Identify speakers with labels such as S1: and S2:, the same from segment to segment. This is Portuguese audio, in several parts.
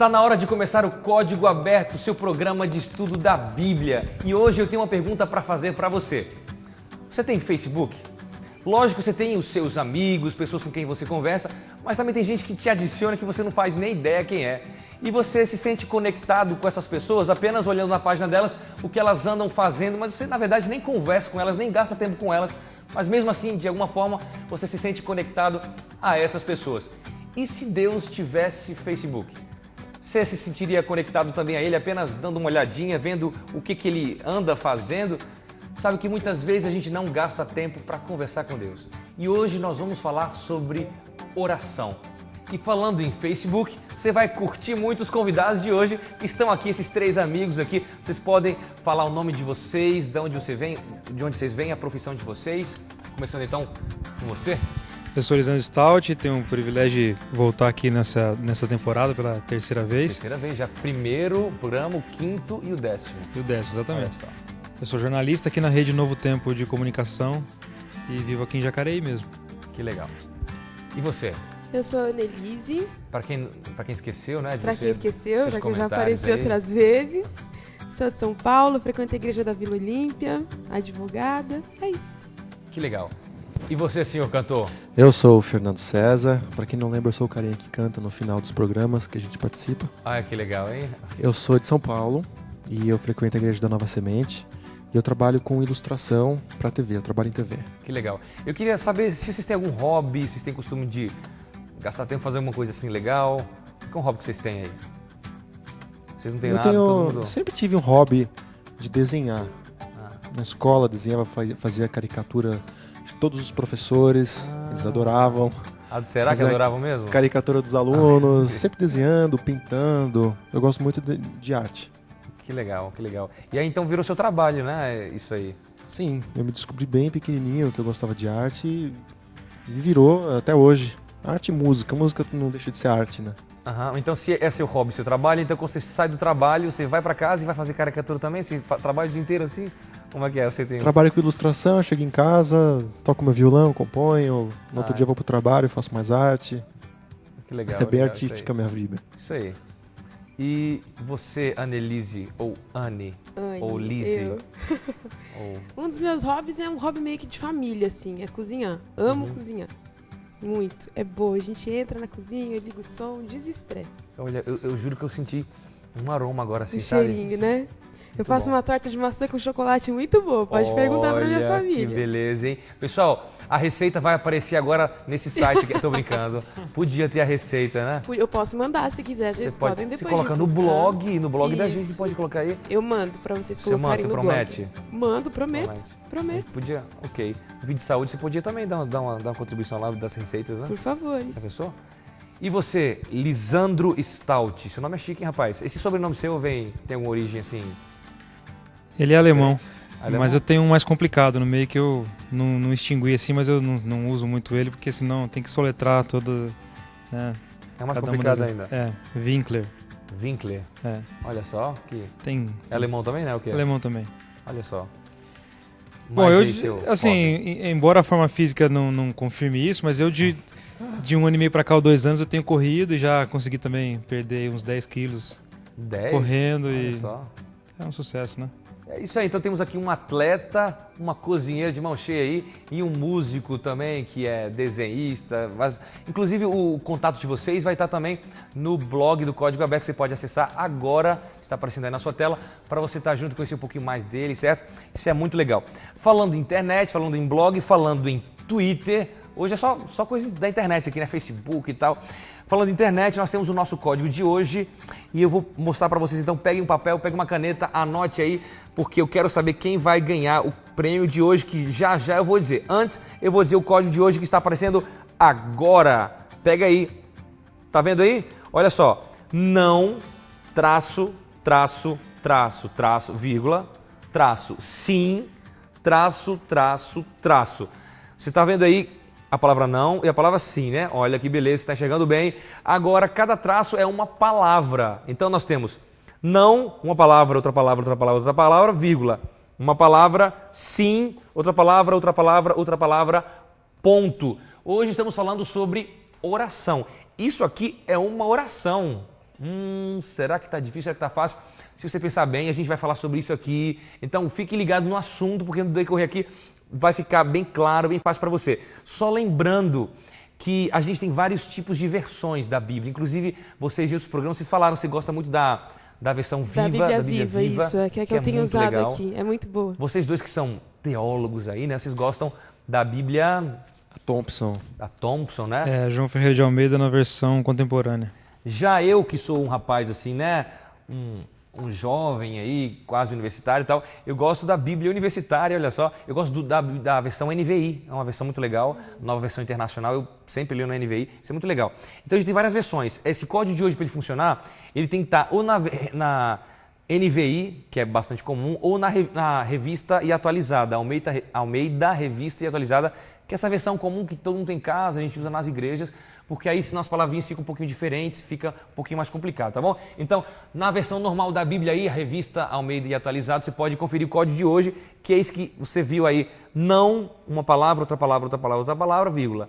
S1: Está na hora de começar o Código Aberto, seu programa de estudo da Bíblia. E hoje eu tenho uma pergunta para fazer para você. Você tem Facebook? Lógico que você tem os seus amigos, pessoas com quem você conversa, mas também tem gente que te adiciona que você não faz nem ideia quem é. E você se sente conectado com essas pessoas apenas olhando na página delas o que elas andam fazendo, mas você na verdade nem conversa com elas, nem gasta tempo com elas, mas mesmo assim, de alguma forma, você se sente conectado a essas pessoas. E se Deus tivesse Facebook? Você se sentiria conectado também a Ele apenas dando uma olhadinha, vendo o que Ele anda fazendo? Sabe que muitas vezes a gente não gasta tempo para conversar com Deus. E hoje nós vamos falar sobre oração. E falando em Facebook, você vai curtir muito os convidados de hoje. Estão aqui esses três amigos aqui. Vocês podem falar o nome de vocês, de onde vocês vêm, a profissão de vocês. Começando então com você.
S2: Eu sou Lisandro Stout, tenho o privilégio de voltar aqui nessa temporada pela terceira vez.
S1: Terceira vez, já primeiro programa, o quinto e o décimo.
S2: E o décimo, exatamente.
S1: Olha só.
S2: Eu sou jornalista aqui na Rede Novo Tempo de Comunicação e vivo aqui em Jacareí mesmo.
S1: Que legal. E você?
S3: Eu sou a Annelise.
S1: Para quem esqueceu, né?
S3: Para quem esqueceu, já que eu já
S1: comentários
S3: apareci
S1: aí.
S3: outras vezes. Sou de São Paulo, frequento a igreja da Vila Olímpia, advogada. É isso.
S1: Que legal. E você, senhor cantor?
S4: Eu sou o Fernando César. Para quem não lembra, eu sou o carinha que canta no final dos programas que a gente participa.
S1: Ah, que legal, hein?
S4: Eu sou de São Paulo e eu frequento a igreja da Nova Semente. E eu trabalho com ilustração para TV, eu trabalho em TV.
S1: Que legal. Eu queria saber se vocês têm algum hobby, se vocês têm costume de gastar tempo fazendo alguma coisa assim legal. Qual é um hobby que vocês têm aí? Vocês não têm nada? Todo mundo...
S4: Sempre tive um hobby de desenhar. Na escola desenhava, fazia caricatura de todos os professores, eles adoravam.
S1: Será que adoravam mesmo?
S4: Caricatura dos alunos, sempre desenhando, pintando. Eu gosto muito de arte.
S1: Que legal, que legal. E aí então virou seu trabalho, né? Isso aí.
S4: Sim, eu me descobri bem pequenininho que eu gostava de arte e virou até hoje. Arte e música. Música não deixa de ser arte, né?
S1: Então se é seu hobby, seu trabalho, então quando você sai do trabalho, você vai pra casa e vai fazer caricatura também? Você trabalha o dia inteiro assim? Como é que é? Você tem...
S4: Trabalho com ilustração, chego em casa, toco meu violão, componho, no outro dia vou pro trabalho, faço mais arte.
S1: Que legal.
S4: É bem
S1: legal,
S4: artística a minha vida.
S1: Isso aí. E você, Annelise, ou Anne, ou Lise?
S3: Um dos meus hobbies é um hobby meio que de família, assim, é cozinhar. Amo cozinhar. Muito. É boa. A gente entra na cozinha, liga o som, desestresse.
S1: Olha, eu juro que eu senti um aroma agora assim,
S3: Um
S1: sabe?
S3: cheirinho, né? Eu faço
S1: bom.
S3: uma torta de maçã com chocolate muito boa. Pode perguntar pra minha família.
S1: Que beleza, hein? Pessoal, a receita vai aparecer agora nesse site que eu tô brincando. Podia ter a receita, né?
S3: Eu posso mandar se quiser. Vocês podem depois.
S1: Você coloca no blog da gente, pode colocar aí.
S3: Eu mando pra vocês
S1: Você manda,
S3: colocarem
S1: você
S3: no
S1: promete?
S3: blog. Mando, prometo. Prometo.
S1: Podia, ok. Vídeo de saúde, você podia também dar uma contribuição lá das receitas, né?
S3: Por favor.
S1: Já pensou? E você, Lisandro Stout, seu nome é chique, hein, rapaz? Esse sobrenome seu tem alguma origem assim?
S2: Ele é alemão,
S1: Alemão?
S2: mas eu tenho um mais complicado no meio que eu não extingui assim, mas eu não uso muito ele, porque senão tem que soletrar todo... Né,
S1: É mais
S2: cada
S1: complicado ainda.
S2: É, Winkler.
S1: Winkler.
S2: É.
S1: Olha só, que...
S2: Tem...
S1: É alemão também, né? O quê?
S2: Alemão também.
S1: Olha só.
S2: Bom,
S1: Mas
S2: eu,
S1: aí, seu
S2: assim,
S1: hobby?
S2: embora a forma física não confirme isso, mas eu de 1 ano e meio pra cá, ou 2 anos, eu tenho corrido e já consegui também perder uns 10 quilos
S1: 10?
S2: correndo.
S1: Olha
S2: E
S1: só.
S2: é um sucesso, né?
S1: É isso aí, então temos aqui um atleta, uma cozinheira de mão cheia aí e um músico também que é desenhista. Inclusive o contato de vocês vai estar também no blog do Código Aberto, você pode acessar agora, está aparecendo aí na sua tela, para você estar junto e conhecer um pouquinho mais dele, certo? Isso é muito legal. Falando em internet, falando em blog, falando em Twitter, hoje é só coisa da internet aqui, né? Facebook e tal. Falando em internet, nós temos o nosso código de hoje e eu vou mostrar para vocês. Então peguem um papel, peguem uma caneta, anote aí, porque eu quero saber quem vai ganhar o prêmio de hoje, que já eu vou dizer. Antes, eu vou dizer o código de hoje que está aparecendo agora. Pega aí. Tá vendo aí? Olha só. Não, traço, vírgula, traço, sim, traço. Você tá vendo aí a palavra não e a palavra sim, né? Olha que beleza, você está enxergando bem. Agora, cada traço é uma palavra. Então, nós temos não, uma palavra, outra palavra, vírgula. Uma palavra, sim, outra palavra, ponto. Hoje estamos falando sobre oração. Isso aqui é uma oração. Será que está difícil? Será que está fácil? Se você pensar bem, a gente vai falar sobre isso aqui. Então fique ligado no assunto, porque no decorrer aqui vai ficar bem claro, bem fácil para você. Só lembrando que a gente tem vários tipos de versões da Bíblia. Inclusive, vocês em outros programas, vocês falaram, você gosta muito da versão viva,
S3: da Bíblia Viva. Isso, que eu tenho usado legal. Aqui. É muito boa.
S1: Vocês dois que são teólogos aí, né? Vocês gostam da Bíblia...
S4: A
S1: Thompson, né?
S2: João Ferreira de Almeida na versão contemporânea.
S1: Já eu, que sou um rapaz assim, né? Um jovem aí, quase universitário e tal, eu gosto da Bíblia universitária, olha só. Eu gosto da versão NVI, é uma versão muito legal, nova versão internacional, eu sempre leio na NVI, isso é muito legal. Então a gente tem várias versões. Esse código de hoje, para ele funcionar, ele tem que estar ou na NVI, que é bastante comum, ou na revista e atualizada, Almeida Revista e Atualizada, que é essa versão comum que todo mundo tem em casa, a gente usa nas igrejas, porque aí senão as palavrinhas ficam um pouquinho diferentes, fica um pouquinho mais complicado, tá bom? Então, na versão normal da Bíblia aí, a revista Almeida e Atualizada, você pode conferir o código de hoje, que é esse que você viu aí, não uma palavra, outra palavra, outra palavra, outra palavra, vírgula.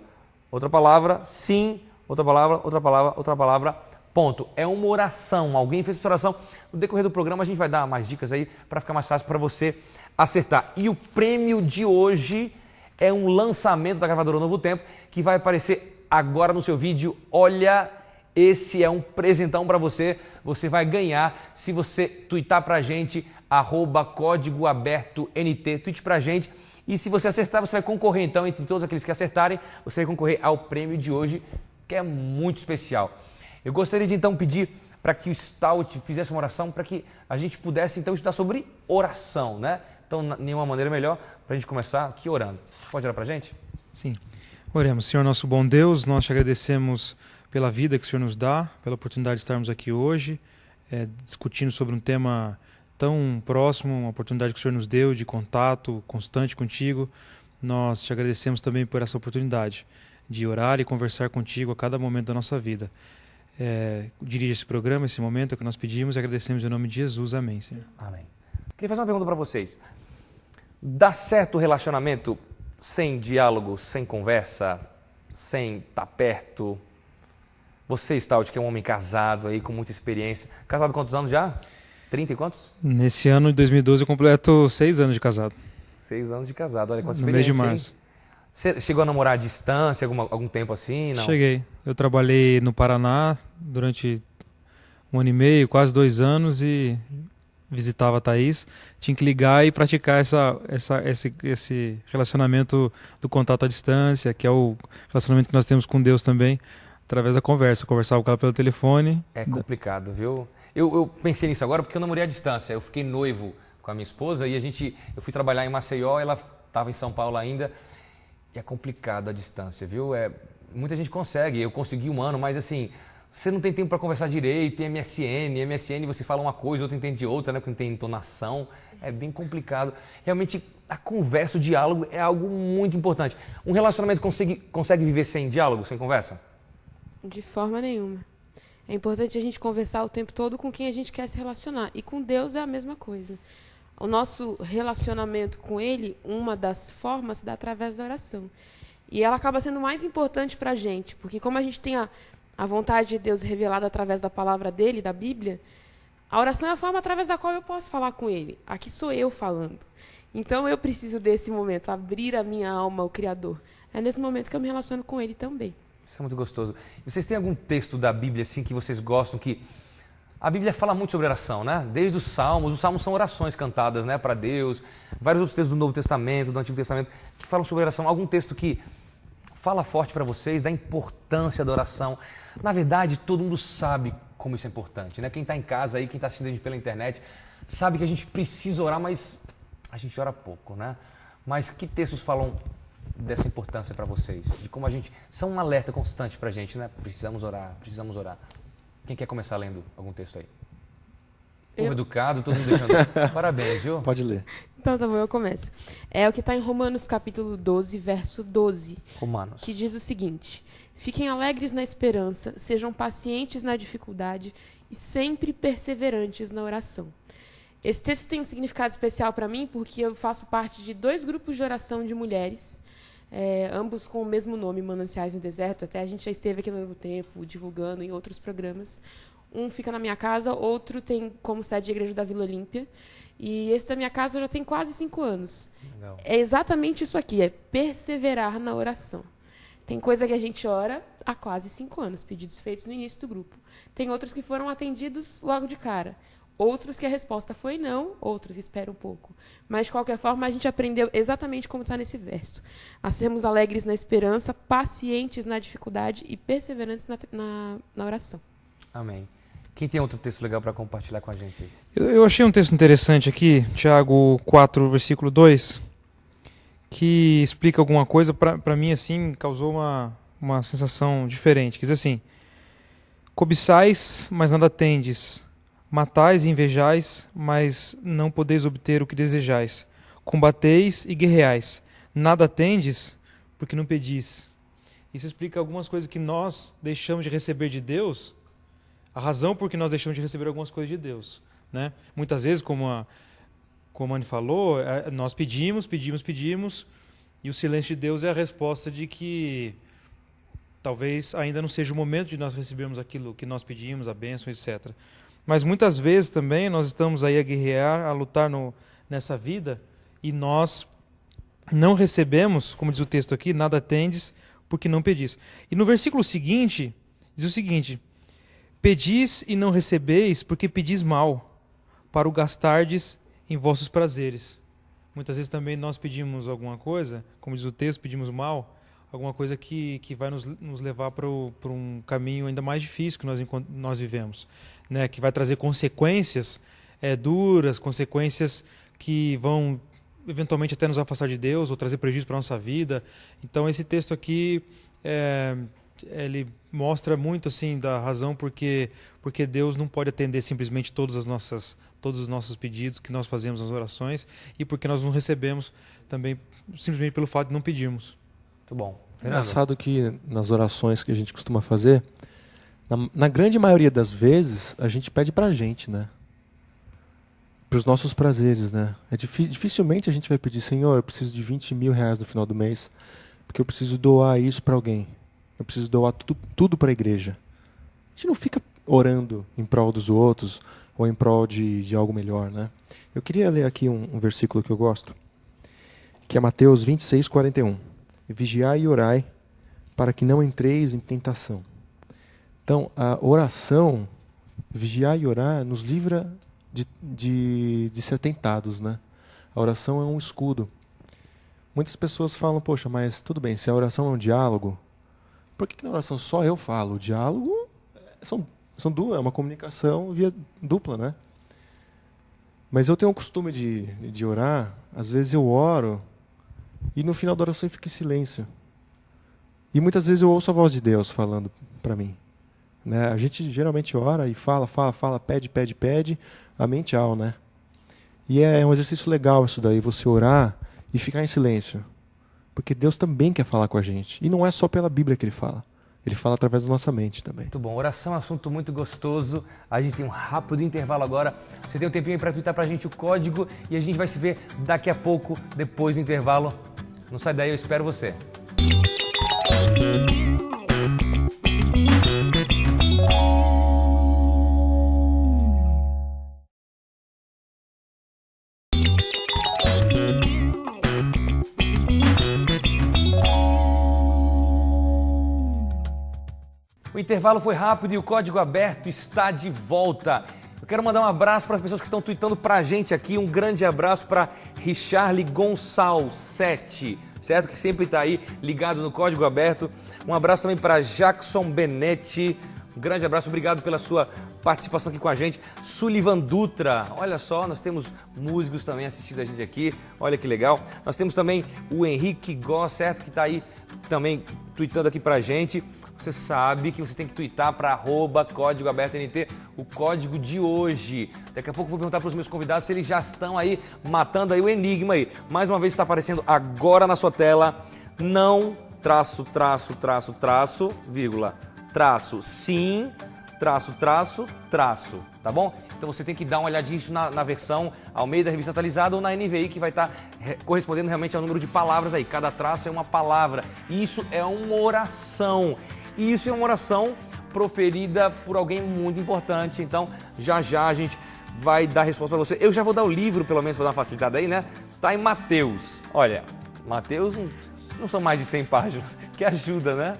S1: Outra palavra, sim, outra palavra, outra palavra, outra palavra, ponto. É uma oração, alguém fez essa oração. No decorrer do programa a gente vai dar mais dicas aí para ficar mais fácil para você acertar. E o prêmio de hoje é um lançamento da gravadora Novo Tempo, que vai aparecer agora no seu vídeo. Olha, esse é um presentão para você. Você vai ganhar se você tuitar pra gente, @códigoabertoNT, tuite pra gente. E se você acertar, você vai concorrer. Então, entre todos aqueles que acertarem, você vai concorrer ao prêmio de hoje, que é muito especial. Eu gostaria de então pedir para que o Stout fizesse uma oração, para que a gente pudesse então estudar sobre oração, né? Então, nenhuma maneira melhor para a gente começar aqui orando. Pode orar para a gente?
S2: Sim. Oremos. Senhor nosso bom Deus, nós te agradecemos pela vida que o Senhor nos dá, pela oportunidade de estarmos aqui hoje, discutindo sobre um tema tão próximo, uma oportunidade que o Senhor nos deu de contato constante contigo. Nós te agradecemos também por essa oportunidade de orar e conversar contigo a cada momento da nossa vida. Dirige esse programa, esse momento, é o que nós pedimos e agradecemos em nome de Jesus. Amém, Senhor.
S1: Amém. Queria fazer uma pergunta para vocês. Dá certo o relacionamento sem diálogo, sem conversa, sem estar perto? Você, Stout, que é um homem casado aí, com muita experiência. Casado quantos anos já? 30 e quantos?
S2: Nesse ano de 2012 eu completo 6 anos de casado.
S1: 6 anos de casado, olha quanta
S2: no
S1: experiência.
S2: mês de março.
S1: Hein? Você chegou a namorar à distância, algum tempo assim? Não?
S2: Cheguei. Eu trabalhei no Paraná durante 1 ano e meio, quase 2 anos, e visitava a Thaís. Tinha que ligar e praticar esse relacionamento do contato à distância, que é o relacionamento que nós temos com Deus também, através da conversa. Conversava com ela pelo telefone. É
S1: complicado, viu? Eu pensei nisso agora porque eu namorei à distância. Eu fiquei noivo com a minha esposa e eu fui trabalhar em Maceió, ela estava em São Paulo ainda. E é complicado a distância, viu? Muita gente consegue, eu consegui 1 ano, mas assim, você não tem tempo para conversar direito, tem MSN você fala uma coisa, outro entende outra, né? Porque não tem entonação, é bem complicado. Realmente, a conversa, o diálogo é algo muito importante. Um relacionamento consegue viver sem diálogo, sem conversa?
S3: De forma nenhuma. É importante a gente conversar o tempo todo com quem a gente quer se relacionar. E com Deus é a mesma coisa. O nosso relacionamento com Ele, uma das formas, se dá através da oração. E ela acaba sendo mais importante para a gente, porque como a gente tem a vontade de Deus revelada através da palavra dele, da Bíblia, a oração é a forma através da qual eu posso falar com Ele. Aqui sou eu falando. Então eu preciso desse momento, abrir a minha alma ao Criador. É nesse momento que eu me relaciono com Ele também.
S1: Isso é muito gostoso. E vocês têm algum texto da Bíblia assim que vocês gostam, que a Bíblia fala muito sobre oração, né? Desde os Salmos são orações cantadas, né, para Deus. Vários outros textos do Novo Testamento, do Antigo Testamento, que falam sobre oração. Algum texto que fala forte para vocês da importância da oração? Na verdade, todo mundo sabe como isso é importante, né? Quem está em casa aí, quem está assistindo a gente pela internet, sabe que a gente precisa orar, mas a gente ora pouco, né? Mas que textos falam dessa importância para vocês? De como a gente... São um alerta constante para a gente, né? Precisamos orar, precisamos orar. Quem quer começar lendo algum texto aí? Povo educado, todo mundo deixando... Parabéns, viu?
S4: Pode ler.
S3: Então tá bom, eu começo. É o que está em Romanos capítulo 12, verso 12.
S1: Romanos.
S3: Que diz o seguinte: fiquem alegres na esperança, sejam pacientes na dificuldade e sempre perseverantes na oração. Esse texto tem um significado especial para mim porque eu faço parte de 2 grupos de oração de mulheres, ambos com o mesmo nome, Mananciais no Deserto. Até a gente já esteve aqui no Novo Tempo, divulgando em outros programas. Um fica na minha casa, outro tem como sede a Igreja da Vila Olímpia. E esse da minha casa já tem quase 5 anos.
S1: Legal.
S3: É exatamente isso aqui, é perseverar na oração. Tem coisa que a gente ora há quase 5 anos, pedidos feitos no início do grupo. Tem outros que foram atendidos logo de cara. Outros que a resposta foi não, outros esperam um pouco. Mas, de qualquer forma, a gente aprendeu exatamente como está nesse verso. A sermos alegres na esperança, pacientes na dificuldade e perseverantes na oração.
S1: Amém. Quem tem outro texto legal para compartilhar com a gente?
S2: Eu achei um texto interessante aqui, Tiago 4, versículo 2, que explica alguma coisa, para mim, assim, causou uma sensação diferente. Quer dizer assim, cobiçais, mas nada tendes. Matais e invejais, mas não podeis obter o que desejais. Combateis e guerreais. Nada tendes, porque não pedis. Isso explica algumas coisas que nós deixamos de receber de Deus, a razão por que nós deixamos de receber algumas coisas de Deus. Né? Muitas vezes, como a Anne falou, nós pedimos, e o silêncio de Deus é a resposta de que talvez ainda não seja o momento de nós recebermos aquilo que nós pedimos, a bênção, etc. Mas muitas vezes também nós estamos aí a guerrear, a lutar nessa vida, e nós não recebemos, como diz o texto aqui, nada tendes, porque não pedis. E no versículo seguinte, diz o seguinte: pedis e não recebeis, porque pedis mal, para o gastardes em vossos prazeres. Muitas vezes também nós pedimos alguma coisa, como diz o texto, pedimos mal, alguma coisa que vai nos levar para um caminho ainda mais difícil que nós vivemos, né? Que vai trazer consequências duras, consequências que vão eventualmente até nos afastar de Deus ou trazer prejuízo para a nossa vida. Então esse texto aqui, ele mostra muito assim da razão porque Deus não pode atender simplesmente todos os nossos pedidos que nós fazemos nas orações, e porque nós não recebemos também simplesmente pelo fato de não pedirmos.
S1: Muito bom.
S4: É engraçado que nas orações que a gente costuma fazer, na grande maioria das vezes, a gente pede pra gente, né? Pros nossos prazeres, né? Dificilmente a gente vai pedir: Senhor, eu preciso de 20 mil reais no final do mês, porque eu preciso doar isso para alguém. Eu preciso doar tudo para a igreja. A gente não fica orando em prol dos outros ou em prol de algo melhor, né? Eu queria ler aqui um versículo que eu gosto, que é Mateus 26, 41. Vigiai e orai, para que não entreis em tentação. Então, a oração, vigiar e orar, nos livra de ser tentados, né? A oração é um escudo. Muitas pessoas falam: poxa, mas tudo bem, se a oração é um diálogo, por que na oração só eu falo? O diálogo é uma comunicação via dupla, né? Mas eu tenho o costume de orar, às vezes eu oro, e no final da oração fica em silêncio. E muitas vezes eu ouço a voz de Deus falando para mim. Né? A gente geralmente ora e fala, pede, amém, tchau, né? E é um exercício legal isso daí, você orar e ficar em silêncio. Porque Deus também quer falar com a gente. E não é só pela Bíblia que Ele fala. Ele fala através da nossa mente também.
S1: Muito bom. Oração é um assunto muito gostoso. A gente tem um rápido intervalo agora. Você tem um tempinho aí para twittar pra gente o código e a gente vai se ver daqui a pouco, depois do intervalo. Não sai daí, eu espero você. O intervalo foi rápido e o Código Aberto está de volta. Eu quero mandar um abraço para as pessoas que estão tweetando para a gente aqui. Um grande abraço para Richarli Gonçal 7, certo? Que sempre está aí ligado no Código Aberto. Um abraço também para Jackson Benetti. Um grande abraço, obrigado pela sua participação aqui com a gente. Sullivan Dutra, olha só, nós temos músicos também assistindo a gente aqui, olha que legal. Nós temos também o Henrique Gó, certo? Que está aí também tweetando aqui para a gente. Você sabe que você tem que twittar para @Código Aberto NT, o código de hoje. Daqui a pouco eu vou perguntar para os meus convidados se eles já estão aí matando aí o enigma aí. Mais uma vez está aparecendo agora na sua tela, não, vírgula, sim, traço, tá bom? Então você tem que dar uma olhadinha nisso na versão Almeida Revista Atualizada ou na NVI, que vai estar correspondendo realmente ao número de palavras aí. Cada traço é uma palavra. Isso é uma oração. E isso é uma oração proferida por alguém muito importante. Então, já já a gente vai dar a resposta para você. Eu já vou dar o livro, pelo menos, para dar uma facilitada aí, né? Tá em Mateus. Olha, Mateus não são mais de 100 páginas. Que ajuda, né?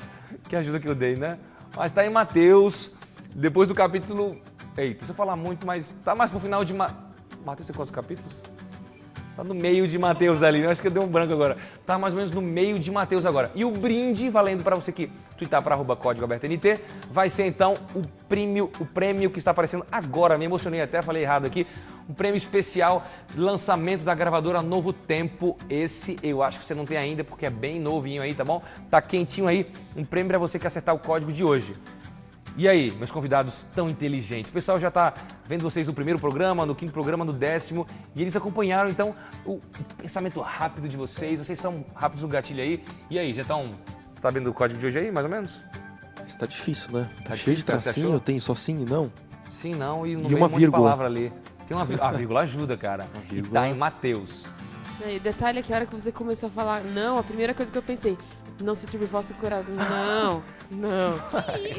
S1: Que ajuda que eu dei, né? Mas tá em Mateus, depois do capítulo... Eita, se eu falar muito, mas tá mais pro final de... Mateus tem quantos capítulos? Tá no meio de Mateus ali, eu acho que eu dei um branco agora. Tá mais ou menos no meio de Mateus agora. E o brinde, valendo para você que twittar para @código aberto NT, vai ser então o prêmio que está aparecendo agora. Me emocionei até, falei errado aqui. Um prêmio especial, lançamento da gravadora Novo Tempo. Esse eu acho que você não tem ainda, porque é bem novinho aí, tá bom? Tá quentinho aí. Um prêmio para você que acertar o código de hoje. E aí, meus convidados tão inteligentes? O pessoal já está vendo vocês no primeiro programa, no quinto programa, no 10º, e eles acompanharam, então, o pensamento rápido de vocês. Vocês são rápidos no gatilho aí. E aí, já estão sabendo do código de hoje aí, mais ou menos?
S4: Está difícil, né?
S1: Tá
S4: cheio
S1: difícil,
S4: de
S1: cara, você
S4: tracinho,
S1: achou?
S4: tem só sim e não.
S1: Sim, não, e no
S4: E
S1: meio
S4: uma
S1: um monte de
S4: vírgula.
S1: palavra ali. Tem uma vírgula. A vírgula ajuda, cara. E tá em Mateus.
S3: E o detalhe é que a hora que você começou a falar não, a primeira coisa que eu pensei, não se tive vosso coração. Não.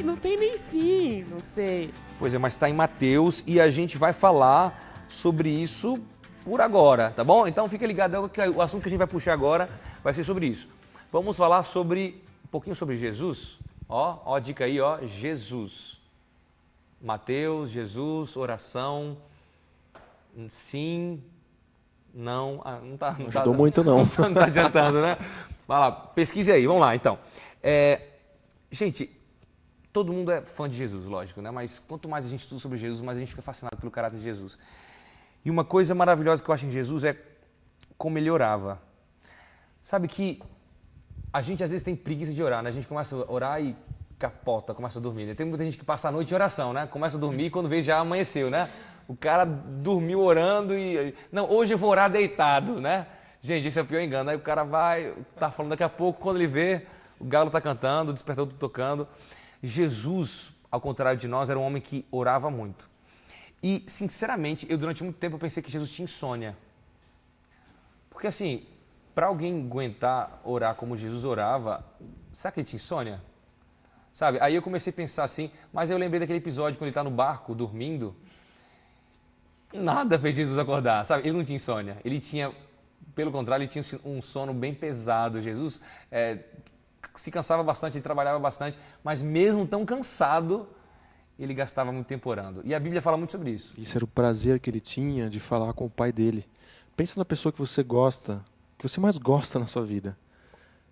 S3: Não tem nem sim, não sei.
S1: Pois é, mas está em Mateus e a gente vai falar sobre isso por agora, tá bom? Então fica ligado, que o assunto que a gente vai puxar agora vai ser sobre isso. Vamos falar sobre um pouquinho sobre Jesus. Ó a dica aí, ó, Jesus. Mateus, Jesus, oração, sim, não, não tá...
S4: Não ajudou muito, não.
S1: Não tá adiantando, né? Vai lá, pesquise aí, vamos lá, então. Gente, todo mundo é fã de Jesus, lógico, né? Mas quanto mais a gente estuda sobre Jesus, mais a gente fica fascinado pelo caráter de Jesus. E uma coisa maravilhosa que eu acho em Jesus é como ele orava. Sabe que a gente às vezes tem preguiça de orar, né? A gente começa a orar e capota, começa a dormir, né? Tem muita gente que passa a noite em oração, né? Começa a dormir e quando vê já amanheceu, né? O cara dormiu orando e... Não, hoje eu vou orar deitado, né? Gente, esse é o pior engano. Aí o cara vai, tá falando daqui a pouco, quando ele vê, o galo tá cantando, o despertador tá tocando. Jesus, ao contrário de nós, era um homem que orava muito. E, sinceramente, eu durante muito tempo eu pensei que Jesus tinha insônia. Porque assim, para alguém aguentar orar como Jesus orava, será que ele tinha insônia? Sabe? Aí eu comecei a pensar assim, mas eu lembrei daquele episódio quando ele está no barco, dormindo. Nada fez Jesus acordar, sabe? Ele não tinha insônia. Ele tinha, pelo contrário, ele tinha um sono bem pesado. Jesus se cansava bastante, ele trabalhava bastante, mas mesmo tão cansado, ele gastava muito tempo orando. E a Bíblia fala muito sobre isso.
S4: Isso era o prazer que ele tinha de falar com o pai dele. Pensa na pessoa que você gosta, que você mais gosta na sua vida.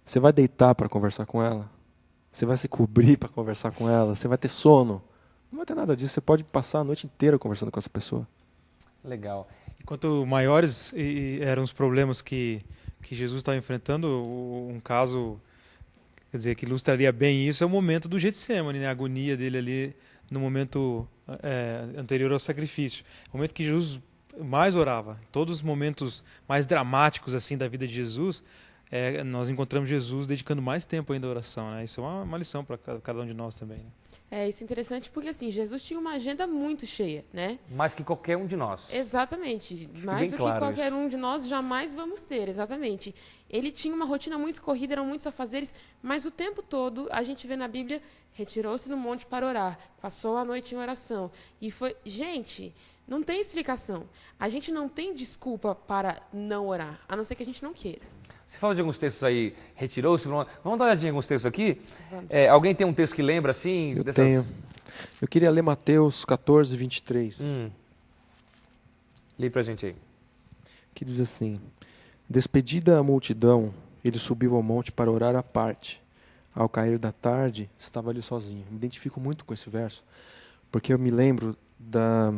S4: Você vai deitar para conversar com ela? Você vai se cobrir para conversar com ela? Você vai ter sono? Não vai ter nada disso. Você pode passar a noite inteira conversando com essa pessoa.
S1: Legal.
S2: E quanto maiores eram os problemas que Jesus estava enfrentando, um caso, quer dizer, que ilustraria bem isso, é o momento do Getsemane, né? A agonia dele ali no momento anterior ao sacrifício. O momento que Jesus mais orava. Todos os momentos mais dramáticos assim da vida de Jesus, nós encontramos Jesus dedicando mais tempo ainda à oração, né? Isso é uma lição para cada um de nós também, né?
S3: Isso é interessante porque assim, Jesus tinha uma agenda muito cheia, né?
S1: Mais que qualquer um de nós.
S3: Exatamente. Mais do que qualquer um de nós jamais vamos ter, exatamente. Ele tinha uma rotina muito corrida, eram muitos afazeres, mas o tempo todo a gente vê na Bíblia, retirou-se no monte para orar, passou a noite em oração. E foi, gente, não tem explicação. A gente não tem desculpa para não orar, a não ser que a gente não queira.
S1: Você fala de alguns textos aí, retirou-se. Vamos dar uma olhadinha em alguns textos aqui?
S3: Vamos.
S1: Alguém tem um texto que lembra assim?
S4: Eu tenho. Eu queria ler Mateus 14, 23.
S1: Lê pra gente aí.
S4: Que diz assim: Despedida a multidão, ele subiu ao monte para orar à parte. Ao cair da tarde, estava ali sozinho. Me identifico muito com esse verso, porque eu me lembro da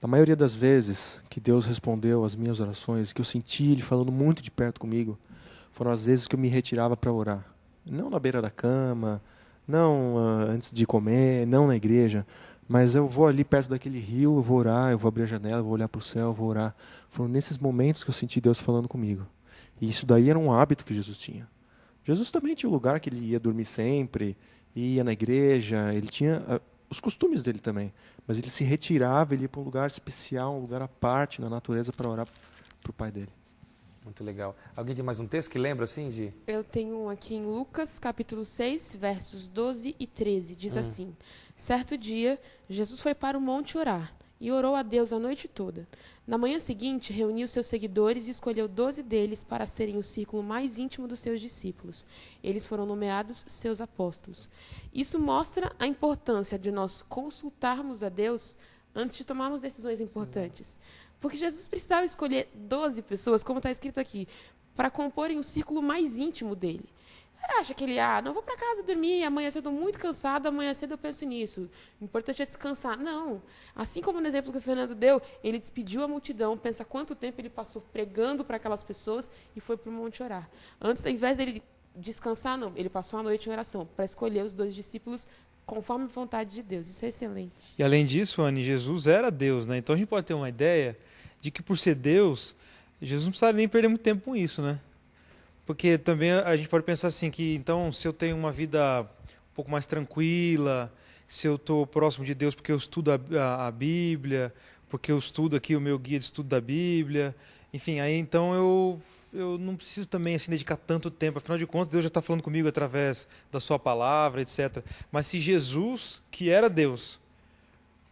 S4: maioria das vezes que Deus respondeu às minhas orações, que eu senti Ele falando muito de perto comigo, foram as vezes que eu me retirava para orar. Não na beira da cama, não antes de comer, não na igreja, mas eu vou ali perto daquele rio, eu vou orar, eu vou abrir a janela, eu vou olhar para o céu, eu vou orar. Foram nesses momentos que eu senti Deus falando comigo. E isso daí era um hábito que Jesus tinha. Jesus também tinha um lugar que ele ia dormir sempre, ia na igreja, ele tinha os costumes dele também. Mas ele se retirava, ele ia para um lugar especial, um lugar à parte na natureza para orar para o pai dele.
S1: Muito legal. Alguém tem mais um texto que lembra assim de...
S3: Eu tenho um aqui em Lucas, capítulo 6, versos 12 e 13. Diz assim: Certo dia, Jesus foi para o monte orar e orou a Deus a noite toda. Na manhã seguinte, reuniu seus seguidores e escolheu 12 deles para serem o círculo mais íntimo dos seus discípulos. Eles foram nomeados seus apóstolos. Isso mostra a importância de nós consultarmos a Deus antes de tomarmos decisões importantes. Porque Jesus precisava escolher 12 pessoas, como está escrito aqui, para comporem o círculo mais íntimo dele. Acha que ele, não vou para casa dormir, amanhã cedo eu estou muito cansado, amanhã cedo eu penso nisso. O importante é descansar. Não. Assim como no exemplo que o Fernando deu, ele despediu a multidão, pensa quanto tempo ele passou pregando para aquelas pessoas e foi para o monte orar. Antes, ao invés dele descansar, não, ele passou a noite em oração para escolher os 12 discípulos conforme a vontade de Deus. Isso é excelente.
S2: E além disso, Anny, Jesus era Deus, né? Então a gente pode ter uma ideia de que por ser Deus, Jesus não precisava nem perder muito tempo com isso, né? Porque também a gente pode pensar assim, que então se eu tenho uma vida um pouco mais tranquila, se eu estou próximo de Deus porque eu estudo a Bíblia, porque eu estudo aqui o meu guia de estudo da Bíblia, enfim, aí então eu não preciso também assim dedicar tanto tempo, afinal de contas Deus já está falando comigo através da sua palavra, etc. Mas se Jesus, que era Deus,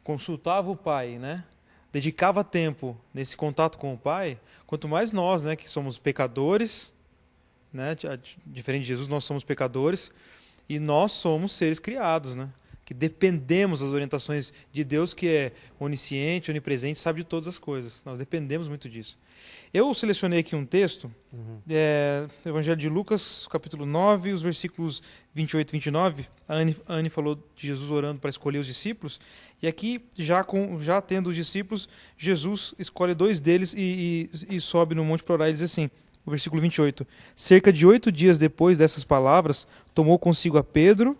S2: consultava o Pai, né? Dedicava tempo nesse contato com o Pai, quanto mais nós, né, que somos pecadores, né, diferente de Jesus, nós somos pecadores e nós somos seres criados, né, que dependemos das orientações de Deus, que é onisciente, onipresente, sabe de todas as coisas. Nós dependemos muito disso. Eu selecionei aqui um texto, Evangelho de Lucas, capítulo 9, os versículos 28 e 29. A Anny falou de Jesus orando para escolher os discípulos, e aqui, já tendo os discípulos, Jesus escolhe 2 deles e sobe no monte para orar e diz assim, o versículo 28, cerca de 8 dias depois dessas palavras, tomou consigo a Pedro,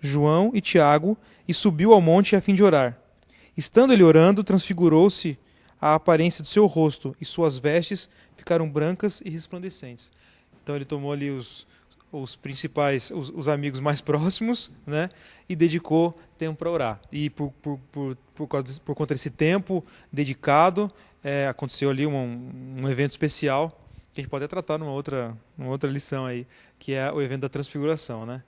S2: João e Tiago e subiu ao monte a fim de orar. Estando ele orando, transfigurou-se a aparência do seu rosto e suas vestes ficaram brancas e resplandecentes. Então ele tomou ali os principais, os amigos mais próximos, né, e dedicou tempo para orar. E por conta desse tempo dedicado, aconteceu ali um evento especial, que a gente pode até tratar numa outra lição aí, que é o evento da transfiguração, né?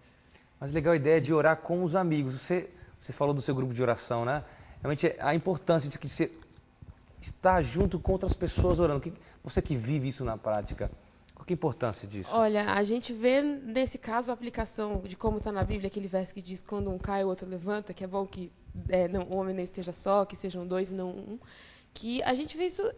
S1: Mas legal a ideia de orar com os amigos. Você falou do seu grupo de oração, né? Realmente a importância de você estar junto com outras pessoas orando. Você que vive isso na prática, qual que é a importância disso?
S3: Olha, a gente vê nesse caso a aplicação de como está na Bíblia, aquele verso que diz quando um cai o outro levanta, que é bom que o homem não esteja só, que sejam 2 e não um. Que a gente vê isso,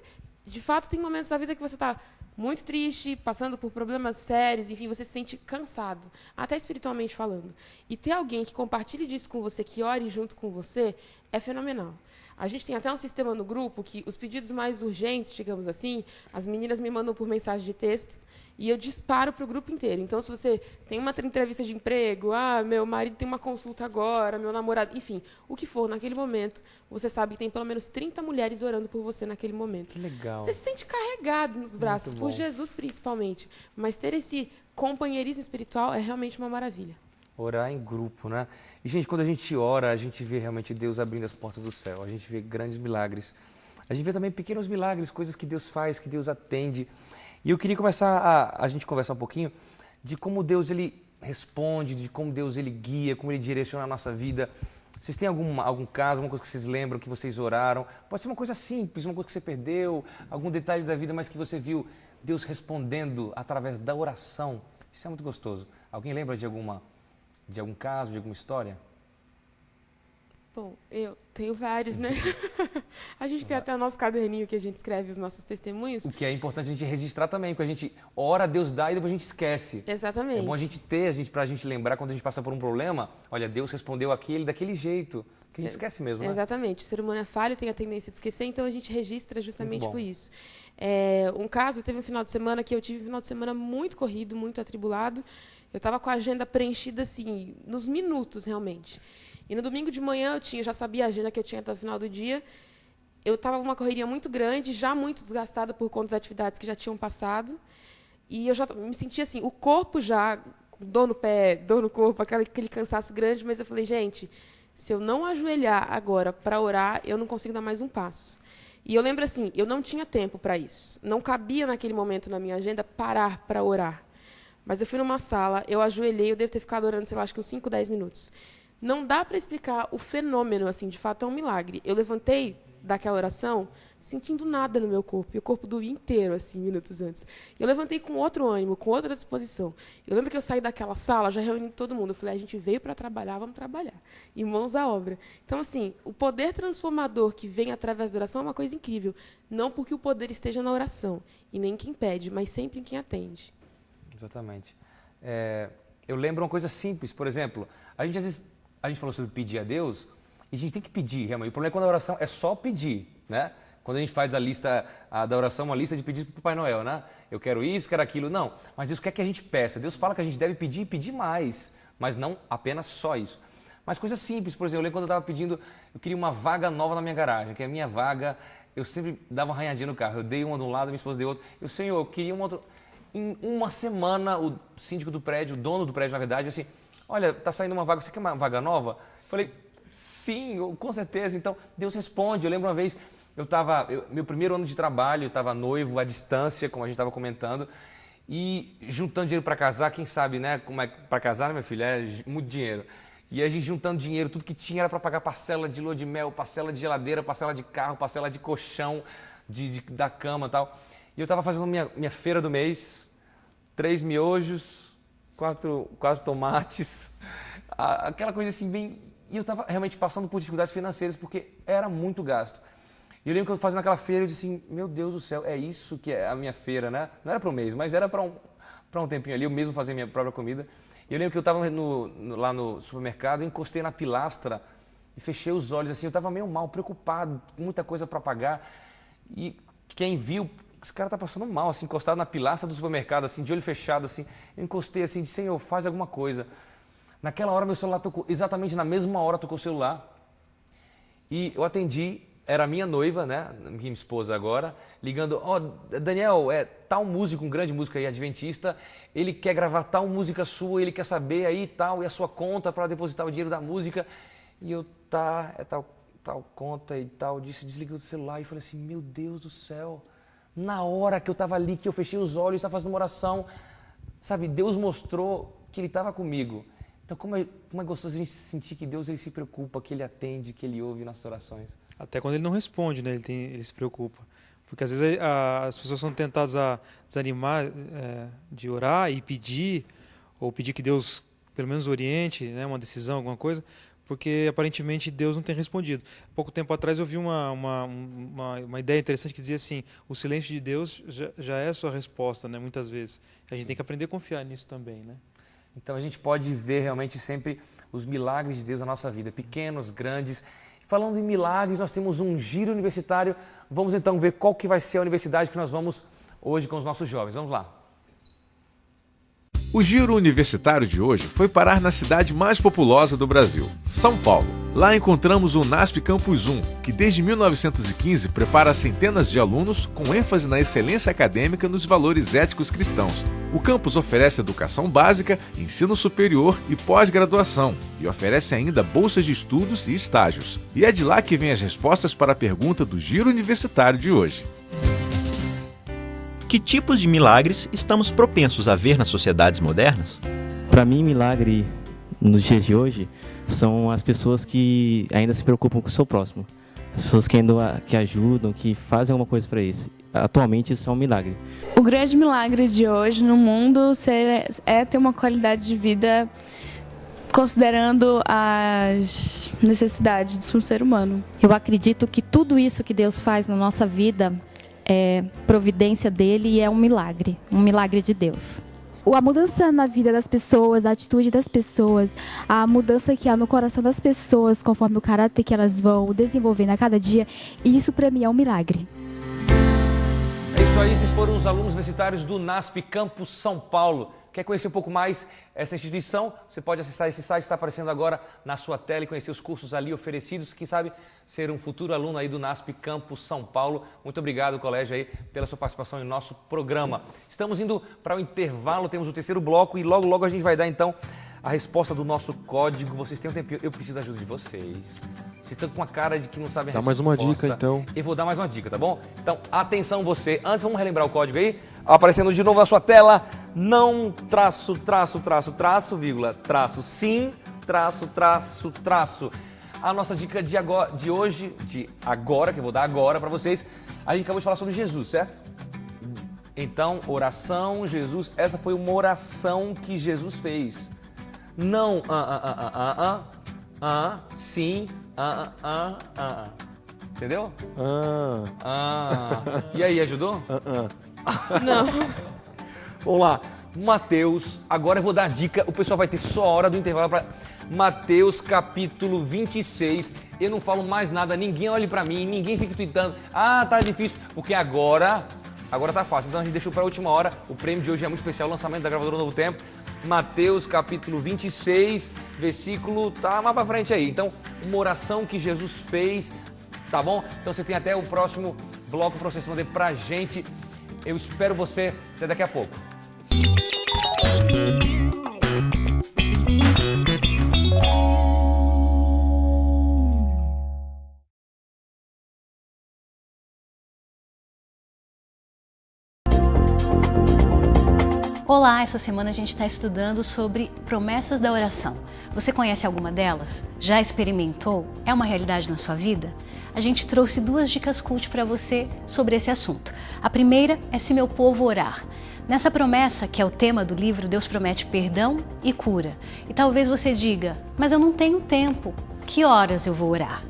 S3: de fato, tem momentos da vida que você está muito triste, passando por problemas sérios, enfim, você se sente cansado, até espiritualmente falando. E ter alguém que compartilhe disso com você, que ore junto com você, é fenomenal. A gente tem até um sistema no grupo que os pedidos mais urgentes, digamos assim, as meninas me mandam por mensagem de texto e eu disparo para o grupo inteiro. Então, se você tem uma entrevista de emprego, meu marido tem uma consulta agora, meu namorado, enfim, o que for naquele momento, você sabe que tem pelo menos 30 mulheres orando por você naquele momento.
S1: Que legal.
S3: Você se sente carregado nos braços, por Jesus principalmente. Mas ter esse companheirismo espiritual é realmente uma maravilha.
S1: Orar em grupo, né? E, gente, quando a gente ora, a gente vê realmente Deus abrindo as portas do céu. A gente vê grandes milagres. A gente vê também pequenos milagres, coisas que Deus faz, que Deus atende. E eu queria começar a gente conversar um pouquinho de como Deus ele responde, de como Deus ele guia, como ele direciona a nossa vida. Vocês têm algum caso, alguma coisa que vocês lembram, que vocês oraram? Pode ser uma coisa simples, uma coisa que você perdeu, algum detalhe da vida, mas que você viu Deus respondendo através da oração. Isso é muito gostoso. Alguém lembra de algum caso, de alguma história?
S3: Bom, eu tenho vários, né? A gente tem até o nosso caderninho que a gente escreve os nossos testemunhos.
S1: O que é importante a gente registrar também, porque a gente ora, Deus dá e depois a gente esquece.
S3: Exatamente.
S1: É bom a gente ter, pra gente lembrar quando a gente passa por um problema, olha, Deus respondeu aquele daquele jeito, que a gente esquece mesmo, né?
S3: Exatamente. O ser humano é falho, tem a tendência de esquecer, então a gente registra justamente por isso. Um caso, teve um final de semana que eu tive um final de semana muito corrido, muito atribulado. Eu estava com a agenda preenchida, assim, nos minutos, realmente. E no domingo de manhã eu já sabia a agenda que eu tinha até o final do dia. Eu estava com uma correria muito grande, já muito desgastada por conta das atividades que já tinham passado. E eu já me sentia assim, o corpo já, dor no pé, dor no corpo, aquele cansaço grande. Mas eu falei, gente, se eu não ajoelhar agora para orar, eu não consigo dar mais um passo. E eu lembro assim, eu não tinha tempo para isso. Não cabia naquele momento na minha agenda parar para orar. Mas eu fui numa sala, eu ajoelhei, eu devo ter ficado orando, sei lá, acho que uns 5, 10 minutos. Não dá para explicar o fenômeno, assim, de fato é um milagre. Eu levantei daquela oração sentindo nada no meu corpo, e o corpo doía inteiro, assim, minutos antes. Eu levantei com outro ânimo, com outra disposição. Eu lembro que eu saí daquela sala, já reuni todo mundo. Eu falei, a gente veio para trabalhar, vamos trabalhar. E mãos à obra. Então, assim, o poder transformador que vem através da oração é uma coisa incrível. Não porque o poder esteja na oração, e nem em quem pede, mas sempre em quem atende.
S1: Exatamente. Eu lembro uma coisa simples, por exemplo, às vezes, a gente falou sobre pedir a Deus, e a gente tem que pedir, realmente. O problema é quando a oração é só pedir, né? Quando a gente faz a lista da oração, uma lista de pedidos para o Papai Noel, né? Eu quero isso, quero aquilo. Não, mas Deus quer que a gente peça. Deus fala que a gente deve pedir e pedir mais, mas não apenas só isso. Mas coisas simples, por exemplo, eu lembro quando eu estava pedindo, eu queria uma vaga nova na minha garagem, que a minha vaga, eu sempre dava uma arranhadinha no carro. Eu dei uma de um lado, minha esposa deu outra. Senhor, eu queria uma outra. Em uma semana, o síndico do prédio, o dono do prédio, na verdade, assim, olha, está saindo uma vaga, você quer uma vaga nova? Eu falei, sim, com certeza. Então, Deus responde. Eu lembro uma vez, meu primeiro ano de trabalho, eu estava noivo, à distância, como a gente estava comentando, e juntando dinheiro para casar, quem sabe, né, como é para casar, né, meu filho? É muito dinheiro. E a gente juntando dinheiro, tudo que tinha era para pagar parcela de lua de mel, parcela de geladeira, parcela de carro, parcela de colchão, da cama e tal. E eu estava fazendo minha feira do mês, 3 miojos, 4 tomates, aquela coisa assim bem... E eu estava realmente passando por dificuldades financeiras, porque era muito gasto. E eu lembro que eu fazendo aquela feira, eu disse assim, meu Deus do céu, é isso que é a minha feira, né? Não era para um mês, mas era para um tempinho ali, eu mesmo fazia minha própria comida. E eu lembro que eu estava lá no supermercado, eu encostei na pilastra e fechei os olhos assim, eu estava meio mal, preocupado, com muita coisa para pagar. E quem viu... Esse cara tá passando mal, assim, encostado na pilastra do supermercado, assim, de olho fechado, assim. Eu encostei assim, disse, Senhor, faz alguma coisa. Naquela hora, meu celular tocou, exatamente na mesma hora tocou o celular. E eu atendi, era a minha noiva, né, minha esposa agora, ligando, Daniel, tal músico, um grande músico aí, adventista, ele quer gravar tal música sua, ele quer saber aí tal, e a sua conta para depositar o dinheiro da música. E eu, tal conta e tal, desliguei o celular e falei assim, meu Deus do céu. Na hora que eu estava ali, que eu fechei os olhos, estava fazendo uma oração, sabe, Deus mostrou que Ele estava comigo. Então, como é gostoso a gente sentir que Deus ele se preocupa, que Ele atende, que Ele ouve nossas orações.
S2: Até quando Ele não responde, né? Ele se preocupa. Porque às vezes as pessoas são tentadas a desanimar de orar e pedir, ou pedir que Deus pelo menos oriente, né, uma decisão, alguma coisa, porque aparentemente Deus não tem respondido. Pouco tempo atrás eu vi uma ideia interessante que dizia assim, o silêncio de Deus já é a sua resposta, né, muitas vezes. A gente tem que aprender a confiar nisso também, né?
S1: Então a gente pode ver realmente sempre os milagres de Deus na nossa vida, pequenos, grandes. Falando em milagres, nós temos um giro universitário. Vamos então ver qual que vai ser a universidade que nós vamos hoje com os nossos jovens. Vamos lá.
S5: O giro universitário de hoje foi parar na cidade mais populosa do Brasil, São Paulo. Lá encontramos o NASP Campus 1, que desde 1915 prepara centenas de alunos com ênfase na excelência acadêmica e nos valores éticos cristãos. O campus oferece educação básica, ensino superior e pós-graduação, e oferece ainda bolsas de estudos e estágios. E é de lá que vêm as respostas para a pergunta do giro universitário de hoje.
S6: Que tipos de milagres estamos propensos a ver nas sociedades modernas?
S7: Para mim, milagre nos dias de hoje são as pessoas que ainda se preocupam com o seu próximo. As pessoas que ajudam, que fazem alguma coisa para isso. Atualmente isso é um milagre.
S8: O grande milagre de hoje no mundo é ter uma qualidade de vida considerando as necessidades do ser humano.
S9: Eu acredito que tudo isso que Deus faz na nossa vida é providência dele e é um milagre de Deus.
S10: A mudança na vida das pessoas, a atitude das pessoas, a mudança que há no coração das pessoas conforme o caráter que elas vão desenvolvendo a cada dia, isso para mim é um milagre.
S1: É isso aí, esses foram os alunos universitários do NASP Campus São Paulo. Quer conhecer um pouco mais essa instituição? Você pode acessar esse site que está aparecendo agora na sua tela e conhecer os cursos ali oferecidos. Quem sabe ser um futuro aluno aí do NASP Campus São Paulo. Muito obrigado, colégio, aí, pela sua participação em nosso programa. Estamos indo para o intervalo, temos o terceiro bloco e logo, logo a gente vai dar então a resposta do nosso código. Vocês têm um tempinho, eu preciso da ajuda de vocês. Vocês estão com uma cara de que não sabem a
S4: Dá
S1: resposta.
S4: mais uma dica, então.
S1: Eu vou dar mais uma dica, tá bom? Então, atenção você. Antes, vamos relembrar o código aí. Aparecendo de novo na sua tela. Não traço, vírgula, traço, sim, traço. A nossa dica de hoje, que eu vou dar agora para vocês, a gente acabou de falar sobre Jesus, certo? Então, oração, Jesus, essa foi uma oração que Jesus fez. Não, sim, entendeu? E aí, ajudou?
S3: Não.
S1: Vamos lá, Mateus, agora eu vou dar a dica, o pessoal vai ter só a hora do intervalo para Mateus capítulo 26, eu não falo mais nada, ninguém olhe para mim, ninguém fique tweetando, tá difícil, porque agora tá fácil, então a gente deixou para a última hora, o prêmio de hoje é muito especial, o lançamento da gravadora Novo Tempo, Mateus capítulo 26, versículo, tá mais para frente aí, então uma oração que Jesus fez, tá bom? Então você tem até o próximo bloco para você responder pra gente, eu espero você até daqui a pouco.
S11: Olá, essa semana a gente está estudando sobre promessas da oração. Você conhece alguma delas? Já experimentou? É uma realidade na sua vida? A gente trouxe 2 dicas cult para você sobre esse assunto. A primeira é Se Meu Povo Orar. Nessa promessa, que é o tema do livro, Deus promete perdão e cura. E talvez você diga, mas eu não tenho tempo, que horas eu vou orar?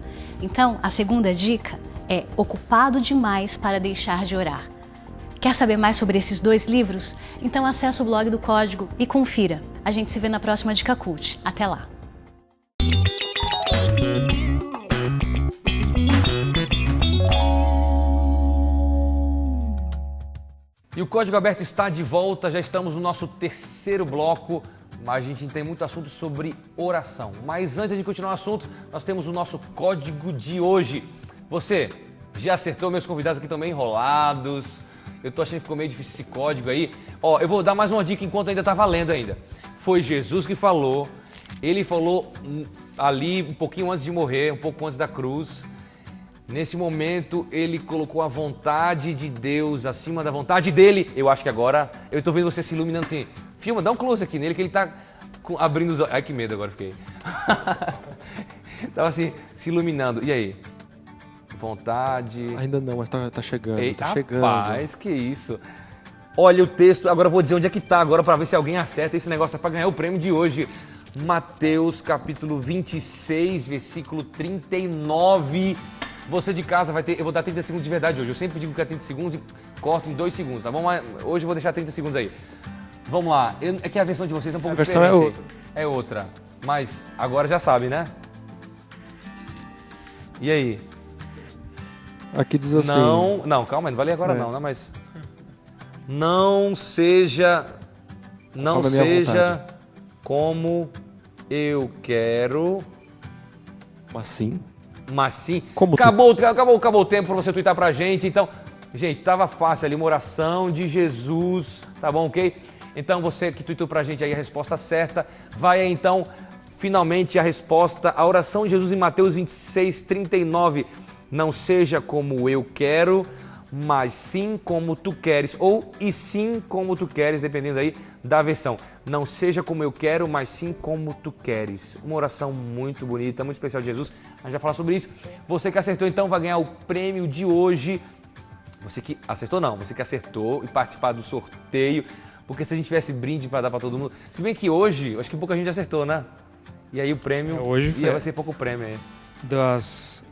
S11: Então, a segunda dica é ocupado demais para deixar de orar. Quer saber mais sobre esses 2 livros? Então acesse o blog do Código e confira. A gente se vê na próxima Dica Cult. Até lá!
S1: E o Código Aberto está de volta, já estamos no nosso 3º bloco, mas a gente tem muito assunto sobre oração. Mas antes de continuar o assunto, nós temos o nosso código de hoje. Você já acertou? Meus convidados aqui estão meio enrolados. Eu tô achando que ficou meio difícil esse código aí. Eu vou dar mais uma dica enquanto ainda tá valendo ainda. Foi Jesus que falou. Ele falou ali um pouquinho antes de morrer, um pouco antes da cruz. Nesse momento, ele colocou a vontade de Deus acima da vontade dele. Eu acho que agora, eu tô vendo você se iluminando assim. Filma, dá um close aqui nele que ele tá abrindo os olhos. Ai, que medo agora fiquei. Tava assim, se iluminando. E aí? Vontade...
S4: Ainda não, mas tá chegando,
S1: Eita,
S4: tá chegando.
S1: Rapaz, que isso. Olha o texto, agora eu vou dizer onde é que tá agora para ver se alguém acerta. Esse negócio é para ganhar o prêmio de hoje. Mateus capítulo 26, versículo 39. Você de casa vai ter, eu vou dar 30 segundos de verdade hoje. Eu sempre digo que é 30 segundos e corto em 2 segundos, tá bom? Mas hoje eu vou deixar 30 segundos aí. Vamos lá, é que a versão de vocês é um pouco diferente.
S4: A versão
S1: é outra, mas agora já sabe, né? E aí?
S4: Aqui diz assim...
S1: Não, calma, não vai ler agora não, né? Mas... Não seja como eu quero...
S4: Mas sim.
S1: Como acabou o tempo para você twittar pra gente. Então, gente, tava fácil ali, uma oração de Jesus, tá bom, ok? Então, você que tweetou pra gente aí a resposta certa, vai aí então, finalmente a resposta, a oração de Jesus em Mateus 26, 39. Não seja como eu quero, mas sim como tu queres. Ou e sim como tu queres, dependendo aí da versão. Não seja como eu quero, mas sim como tu queres. Uma oração muito bonita, muito especial de Jesus. A gente vai falar sobre isso. Você que acertou, então, vai ganhar o prêmio de hoje. Você que acertou, não. Você que acertou e participar do sorteio. Porque se a gente tivesse brinde para dar para todo mundo... Se bem que hoje, acho que pouca gente acertou, né? E aí o prêmio...
S2: Hoje
S1: vai ser pouco prêmio aí.
S2: Das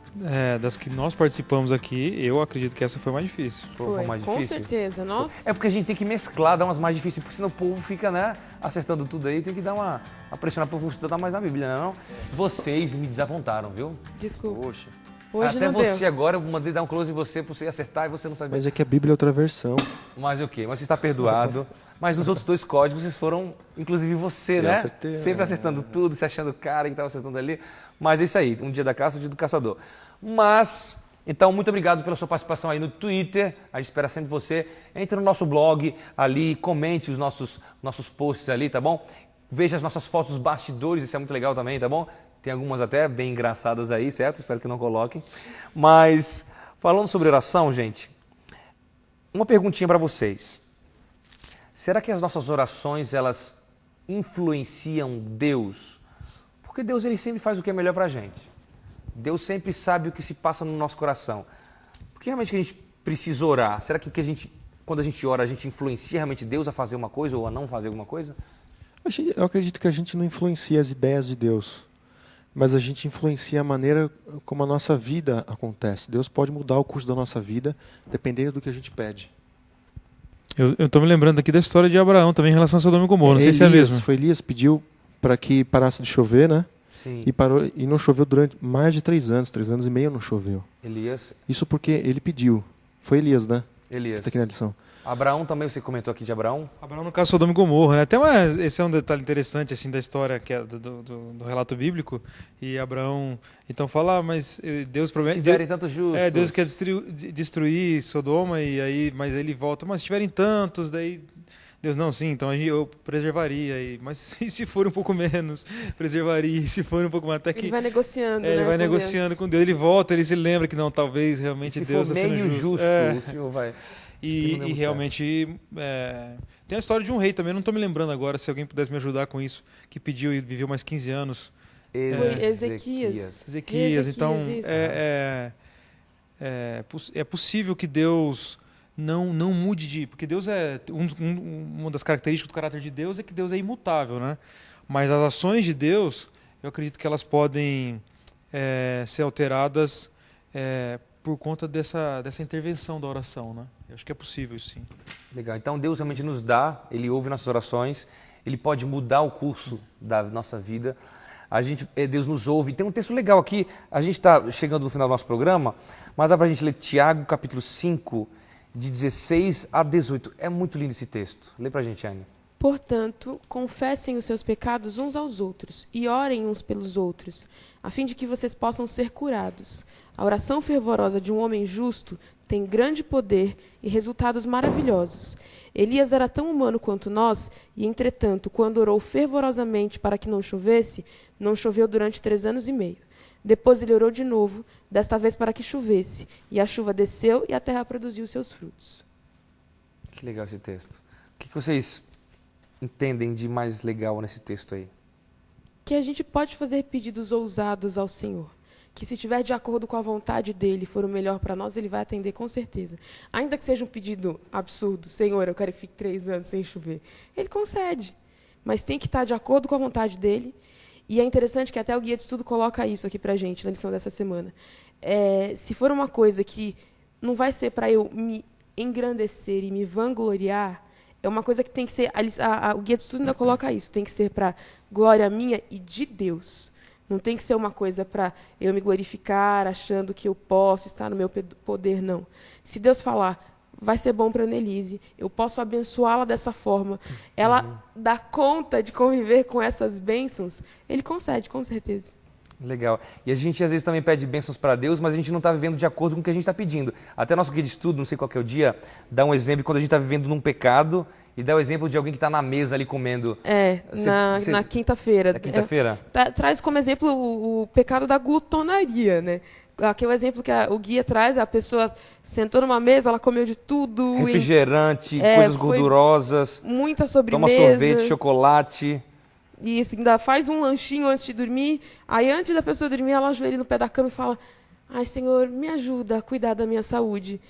S2: que nós participamos aqui, eu acredito que essa foi mais difícil.
S3: Foi
S1: mais
S3: com
S1: difícil?
S3: certeza, nossa.
S1: É porque a gente tem que mesclar, dar umas mais difíceis, porque senão o povo fica, né, acertando tudo aí, tem que dar uma pressionar para o povo estudar mais na Bíblia, não? Vocês me desapontaram, viu?
S3: Desculpa.
S1: Poxa.
S3: Hoje
S1: até
S3: não
S1: você
S3: deu.
S1: Agora, eu mandei dar um close em você para você acertar e você não sabia.
S4: Mas é que a Bíblia é outra versão.
S1: Mas o quê? Mas você está perdoado. Mas nos outros 2 códigos, vocês foram, inclusive você, né?
S4: Acertei,
S1: sempre acertando tudo, se achando o cara que estava acertando ali. Mas é isso aí, um dia da caça, um dia do caçador. Mas, então, muito obrigado pela sua participação aí no Twitter. A gente espera sempre você. Entre no nosso blog ali, comente os nossos posts ali, tá bom? Veja as nossas fotos dos bastidores, isso é muito legal também, tá bom? Tem algumas até bem engraçadas aí, certo? Espero que não coloquem. Mas, falando sobre oração, gente, uma perguntinha para vocês. Será que as nossas orações, elas influenciam Deus? Porque Deus, ele sempre faz o que é melhor para a gente. Deus sempre sabe o que se passa no nosso coração. Por que realmente a gente precisa orar? Será que quando a gente ora, a gente influencia realmente Deus a fazer uma coisa ou a não fazer alguma coisa?
S4: Eu acredito que a gente não influencia as ideias de Deus, mas a gente influencia a maneira como a nossa vida acontece. Deus pode mudar o curso da nossa vida, dependendo do que a gente pede.
S2: Eu estou me lembrando aqui da história de Abraão também em relação a Sodoma e Gomorra. Não sei se é a mesma.
S4: Foi Elias pediu para que parasse de chover, né?
S1: Sim.
S4: E parou, e não choveu durante mais de 3 anos. 3 anos e meio não choveu.
S1: Elias.
S4: Isso porque ele pediu. Foi Elias, né?
S1: Elias.
S4: Está aqui na lição.
S1: Abraão também, você comentou aqui de Abraão?
S2: Abraão no caso Sodoma e Gomorra, né? Esse é um detalhe interessante assim da história que é do relato bíblico. E Abraão então fala, mas Deus promete.
S1: Se tiverem tantos justos.
S2: Deus quer destruir Sodoma mas ele volta. Mas se tiverem tantos, daí Deus não, sim. Então eu preservaria. Mas e se for um pouco menos, preservaria. E se for um pouco mais, até que
S3: ele vai negociando.
S2: Ele vai negociando com Deus. Ele volta, ele se lembra que não, talvez realmente Deus
S1: está sendo justo. O Senhor vai.
S2: E realmente tem a história de um rei também, não estou me lembrando agora, se alguém pudesse me ajudar com isso, que pediu e viveu mais 15 anos.
S3: Foi Ezequias.
S2: Então é possível que Deus não mude porque Deus é uma das características do caráter de Deus é que Deus é imutável, né? Mas as ações de Deus, eu acredito que elas podem ser alteradas por conta dessa intervenção da oração, né? Eu acho que é possível isso, sim.
S1: Legal. Então Deus realmente nos dá, Ele ouve nossas orações, Ele pode mudar o curso da nossa vida. Deus nos ouve. Tem um texto legal aqui, a gente está chegando no final do nosso programa, mas dá para a gente ler Tiago, capítulo 5, de 16 a 18. É muito lindo esse texto. Lê para a gente, Anne.
S3: Portanto, confessem os seus pecados uns aos outros e orem uns pelos outros, a fim de que vocês possam ser curados. A oração fervorosa de um homem justo tem grande poder e resultados maravilhosos. Elias era tão humano quanto nós, e, entretanto, quando orou fervorosamente para que não chovesse, não choveu durante 3 anos e meio. Depois ele orou de novo, desta vez para que chovesse, e a chuva desceu e a terra produziu seus frutos.
S1: Que legal esse texto. O que vocês entendem de mais legal nesse texto aí?
S3: Que a gente pode fazer pedidos ousados ao Senhor. Que se estiver de acordo com a vontade dele, for o melhor para nós, ele vai atender com certeza. Ainda que seja um pedido absurdo, Senhor, eu quero que fique 3 anos sem chover. Ele concede, mas tem que estar de acordo com a vontade dele. E é interessante que até o guia de estudo coloca isso aqui para a gente, na lição dessa semana. Se for uma coisa que não vai ser para eu me engrandecer e me vangloriar, é uma coisa que tem que ser... o guia de estudo ainda coloca isso, tem que ser para glória minha e de Deus. Não tem que ser uma coisa para eu me glorificar, achando que eu posso estar no meu poder, não. Se Deus falar, vai ser bom para a Annelise, eu posso abençoá-la dessa forma, ela dá conta de conviver com essas bênçãos, ele concede, com certeza.
S1: Legal. E a gente às vezes também pede bênçãos para Deus, mas a gente não está vivendo de acordo com o que a gente está pedindo. Até nosso guia de estudo, não sei qual que é o dia, dá um exemplo quando a gente está vivendo num pecado e dá o exemplo de alguém que está na mesa ali comendo.
S3: Na quinta-feira.
S1: Na quinta-feira?
S3: Traz como exemplo o pecado da glutonaria, né? Aqui é o exemplo que o guia traz, a pessoa sentou numa mesa, ela comeu de tudo.
S1: Refrigerante, coisas gordurosas.
S3: Muita sobremesa.
S1: Toma sorvete, chocolate.
S3: Isso, ainda faz um lanchinho antes de dormir. Aí, antes da pessoa dormir, ela ajoelha no pé da cama e fala: ai, Senhor, me ajuda a cuidar da minha saúde.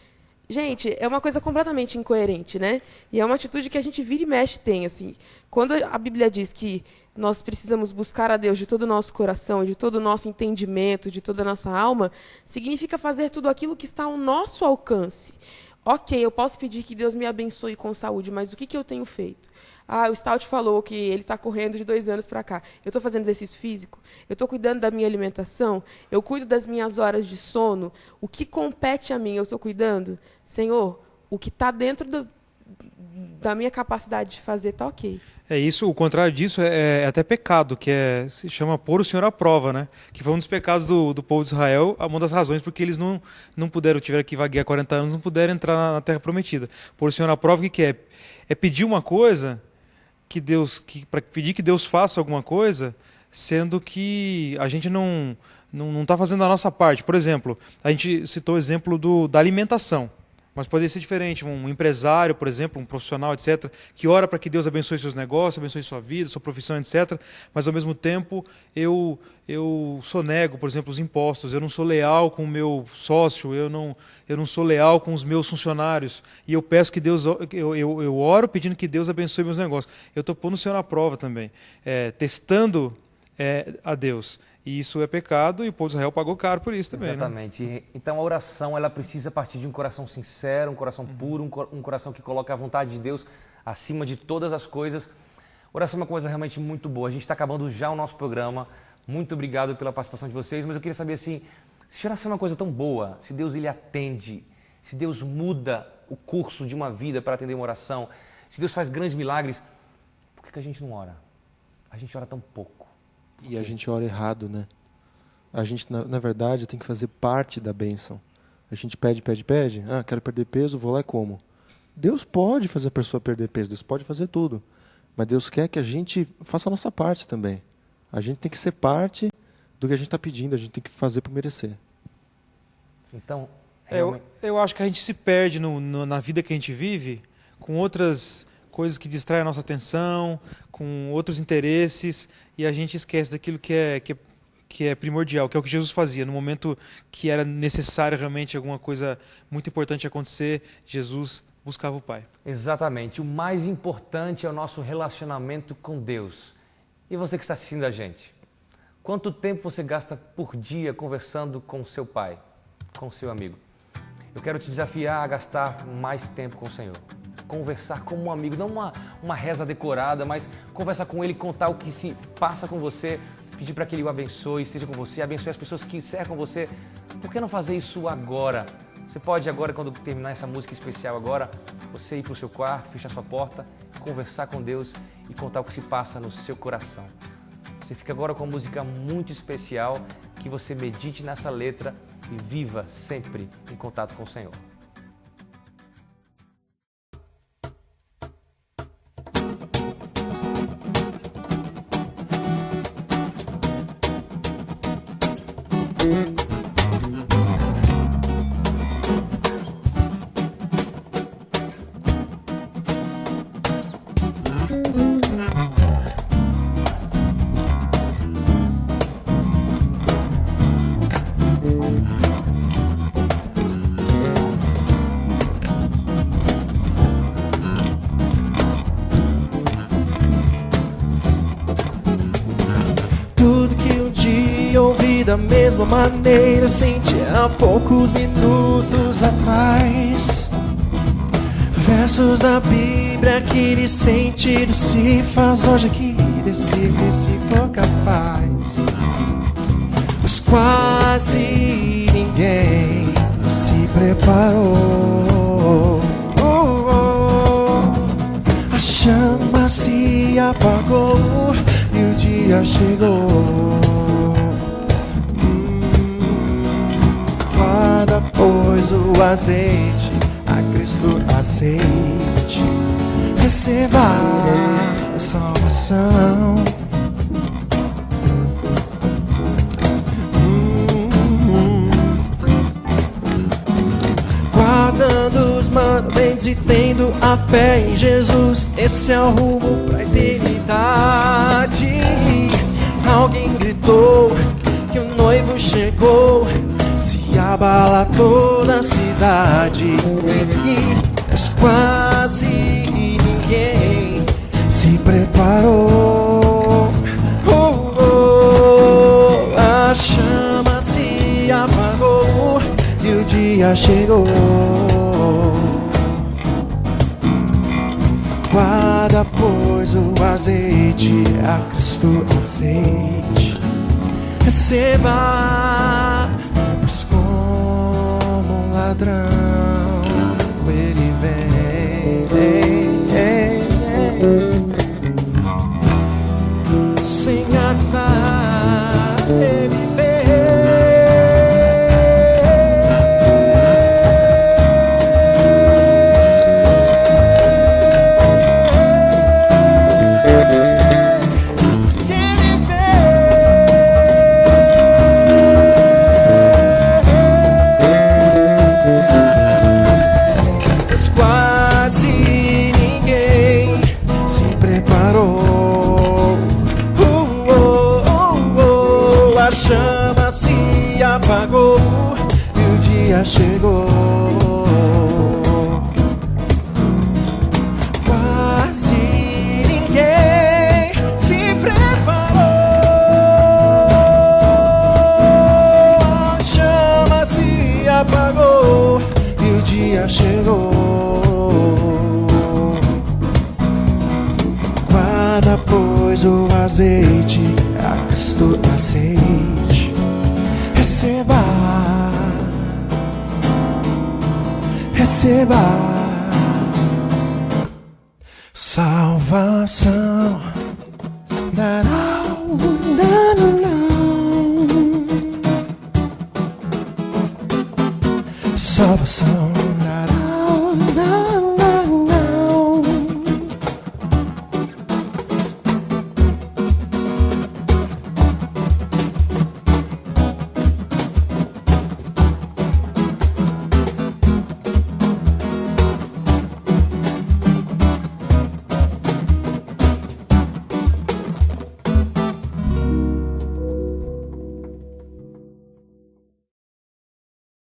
S3: Gente, é uma coisa completamente incoerente, né? E é uma atitude que a gente vira e mexe tem, assim. Quando a Bíblia diz que nós precisamos buscar a Deus de todo o nosso coração, de todo o nosso entendimento, de toda a nossa alma, significa fazer tudo aquilo que está ao nosso alcance. Ok, eu posso pedir que Deus me abençoe com saúde, mas o que eu tenho feito? O Stout falou que ele está correndo de 2 anos para cá. Eu estou fazendo exercício físico? Eu estou cuidando da minha alimentação? Eu cuido das minhas horas de sono? O que compete a mim, eu estou cuidando? Senhor, o que está dentro da minha capacidade de fazer está ok.
S2: Isso, o contrário disso é até pecado, que se chama pôr o Senhor à prova, né? Que foi um dos pecados do povo de Israel, uma das razões porque eles não puderam, tiveram que vaguear 40 anos, não puderam entrar na Terra Prometida. Pôr o Senhor à prova, o que é? É pedir uma coisa... para pedir que Deus faça alguma coisa, sendo que a gente não está fazendo a nossa parte. Por exemplo, a gente citou o exemplo da alimentação, mas poderia ser diferente. Um empresário, por exemplo, um profissional, etc., que ora para que Deus abençoe seus negócios, abençoe sua vida, sua profissão, etc., mas ao mesmo tempo eu sonego, por exemplo, os impostos, eu não sou leal com o meu sócio, eu não sou leal com os meus funcionários, e eu peço que Deus, eu oro pedindo que Deus abençoe meus negócios. Eu estou pondo o Senhor à prova também, testando a Deus. E isso é pecado, e o povo de Israel pagou caro por isso também.
S1: Exatamente.
S2: Né?
S1: Então a oração ela precisa partir de um coração sincero, um coração puro, um coração que coloca a vontade de Deus acima de todas as coisas. Oração é uma coisa realmente muito boa. A gente está acabando já o nosso programa. Muito obrigado pela participação de vocês, mas eu queria saber assim, se oração é uma coisa tão boa, se Deus ele atende, se Deus muda o curso de uma vida para atender uma oração, se Deus faz grandes milagres, por que a gente não ora? A gente ora tão pouco.
S4: E a gente ora errado, né? A gente, na verdade, tem que fazer parte da bênção. A gente pede. Ah, quero perder peso, vou lá e como. Deus pode fazer a pessoa perder peso, Deus pode fazer tudo. Mas Deus quer que a gente faça a nossa parte também. A gente tem que ser parte do que a gente está pedindo, a gente tem que fazer por merecer.
S1: Então,
S2: eu acho que a gente se perde na vida que a gente vive com outras coisas que distraem a nossa atenção, com outros interesses, e a gente esquece daquilo que é primordial, que é o que Jesus fazia. No momento que era necessário realmente alguma coisa muito importante acontecer, Jesus buscava o Pai.
S1: Exatamente. O mais importante é o nosso relacionamento com Deus. E você que está assistindo a gente, quanto tempo você gasta por dia conversando com o seu pai, com o seu amigo? Eu quero te desafiar a gastar mais tempo com o Senhor. Conversar como um amigo, não uma reza decorada, mas conversar com Ele, contar o que se passa com você, pedir para que Ele o abençoe, esteja com você, abençoe as pessoas que cercam você. Por que não fazer isso agora? Você pode agora, quando terminar essa música especial agora, você ir para o seu quarto, fechar sua porta, conversar com Deus e contar o que se passa no seu coração. Você fica agora com uma música muito especial, que você medite nessa letra e viva sempre em contato com o Senhor.
S12: Da mesma maneira senti há poucos minutos atrás. Versos da Bíblia que de sentido se faz hoje aqui decifre se for capaz. Mas quase ninguém se preparou. A chama se apagou e o dia chegou. Pois o azeite a Cristo aceite, receba a salvação. Guardando os mandamentos e tendo a fé em Jesus, esse é o rumo pra eternidade. Alguém gritou que o noivo chegou, se abala toda a cidade, mas quase ninguém se preparou. A chama se apagou e o dia chegou. Guarda, pois, o azeite a Cristo aceite, receba. Pois como um ladrão ele vem, sem avisar ele vem. Ele vem. se apagou e o dia chegou. Quase ninguém se preparou. A chama se apagou e o dia chegou. Guarda, pois, o azeite, a Cristo aceite. Receba, receba salvação. Salvação.